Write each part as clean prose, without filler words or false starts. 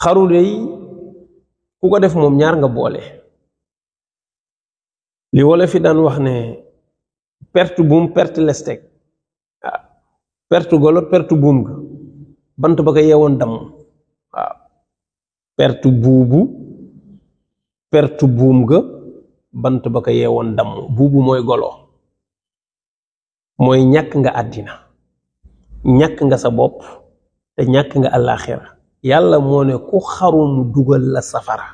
xaru day ku ko def moom ñaar nga boole li wala fi daan wax ne perte buum perte lestek waaw perte golo perte buum ga bant ba ko yeewoon damm waaw perte buubu perte buum ga bant ba ko yeewoon damm buubu mooy golo mooy ñàkk nga àddina ñàkk nga sa bopp te ñàkk nga àllaaxira yàlla moo ne ku xaru mu dugal la safara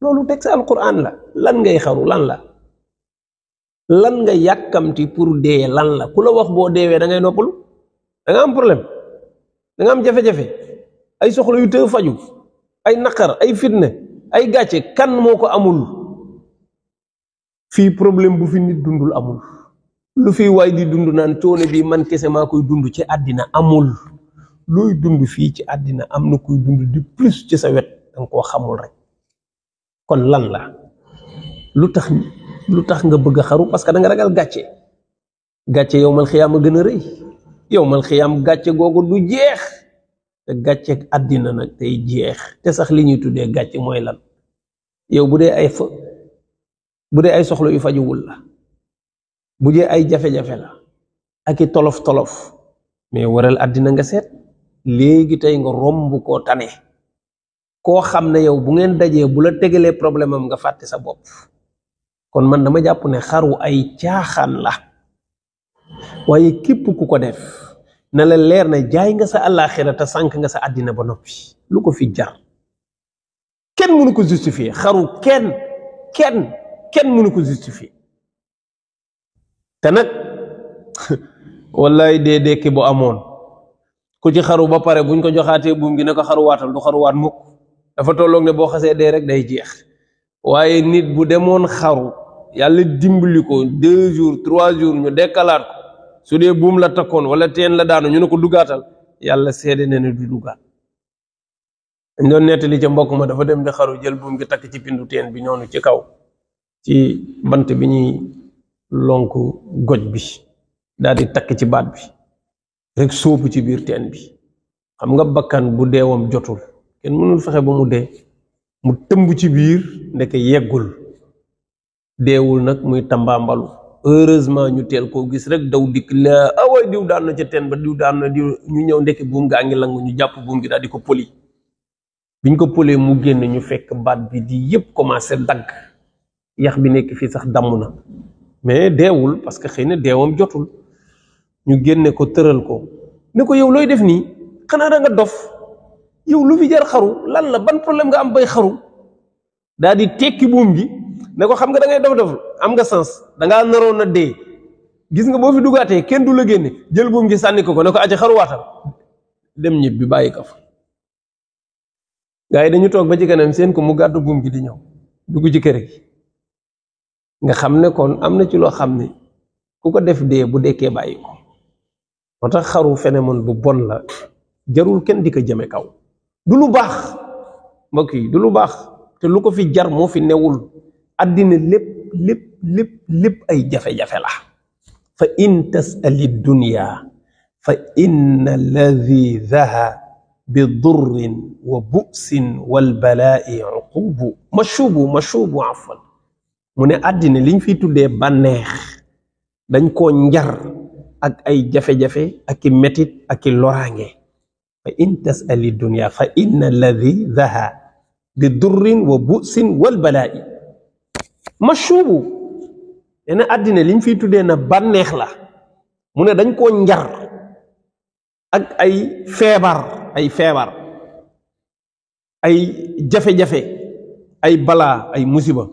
loolu teg sa alquran la lan ngay xaru lan la lan nga yàkkamti pour dee lan la ku la wax boo deewee da ngay noppalu da nga am problème da nga am jafe-jafe ay soxla yu të faju ay naqar ay fitna ay gàcce kan moo ko amul fii problème bu fi nit dundul amul lu fi waay di dund naan coono bi man kese maa koy dund ci àddina amul looy dund fii ci àddina am na kuy dund di plus ci sa wet danga koo xamul rek kon lan la lu tax nga bëgg a xaru parce que da nga ragal gàcce yowmal xiyaam a gën a rëy yowmal xiyaam gàcce googu du jeex te gàcce àddina nag tey jeex te sax li ñuy tuddee gàcce mooy lan yow bu dee ay soxla yu fajuwul la bu dee ay jafe-jafe la ak i tolof mais waral àddina nga seet léegi tey nga romb koo tane koo xam ne yow bu ngeen dajee bu la tegalee problème am nga fàtte sa bopp kon man dama jàpp ne xaru ay caaxaan la waaye képp ku ko def na la leer na jaay nga sa àllaaxira te sànk nga sa àddina ba noppi lu ko fi jar kenn mënu ko justifier xaru kenn mënu ko justifier te nag wallaay dee dekki bu amoon ku ci xaru ba pare buñ ko joxaatee buum gi ne ko xaruwaatal du xaruwaat mukk dafa tolloog ne boo xasee dee rek day jeex waaye nit bu demoon xaru yàlla dimbali ko 2 jours 3 jours ñu dekkalaat ko su dee buum la takkoon wala teen la daanu ñu ne ko duggaatal yàlla seede ne du duggaat dañ doon nettali ca mbokk ma dafa dem di xaru jël buum gi takk ci pindu teen bi noonu ci kaw ci bant bi ñuy lonk goj bi daal di takk ci baat bi rek sóobu ci biir teen bi xam nga bakkan bu deewam jotul kenn mënul fexe ba mu dee mu tëmb ci biir ndeke yeggul deewul nag muy tambaambalu heureusement ñu teel koo gis rek daw dikk la away diw daan na ca teen ba diw daan na diw ñu ñëw ndeke buum gaa ngi lang ñu jàpp buum gi daal di ko poli biñ ko polee mu génn ñu fekk baat bi di yépp commencé dagg yax bi nekk fii sax damm na mais deewul parce que xëy na deewam jotul ñu génne ko tëral ko ne ko yow looy def nii xanaa da nga dof yow lu fi jar xaru lan la ban problème nga am bay xaru daal di tekki buum gi ne ko xam nga da ngay dof am nga sens da ngaa naroon na dee gis nga boo fi dugaatee kenn du la génne jël buum gi sànni ko ne ko aca xaruwaatal dem ñib bi bàyyi ko fa gars yi dañu toog ba ci kanam seen ko mu gàddu buum gi di ñëw dugg ci kër gi nga xam ne kon am na ci loo xam ne ku ko def dee bu dekkee bàyyi ko moo tax xaru phénomène bu bon la jarul kenn di ko jëme kaw du lu baax mbokk yi du lu baax te lu ko fi jar moo fi newul àddina lépp ay jafe-jafe la fa in tasali dunya fa inna ladhidaha bi durrin wa bu'sin wal balaa'i uqubu mashubu afwan mu ne àddina liñ fi tuddee bànneex dañ koo njar ak ay jafe-jafe ak i metit ak i loraange fa in tasali dunya fa inna ladhidaha bi durrin wa bu'sin wal balaa'i mashubu nee na àddina liñ fiy tuddee na bànneex la mu ne dañ koo njar ak ay feebar ay jafe-jafe ay balaa ay musiba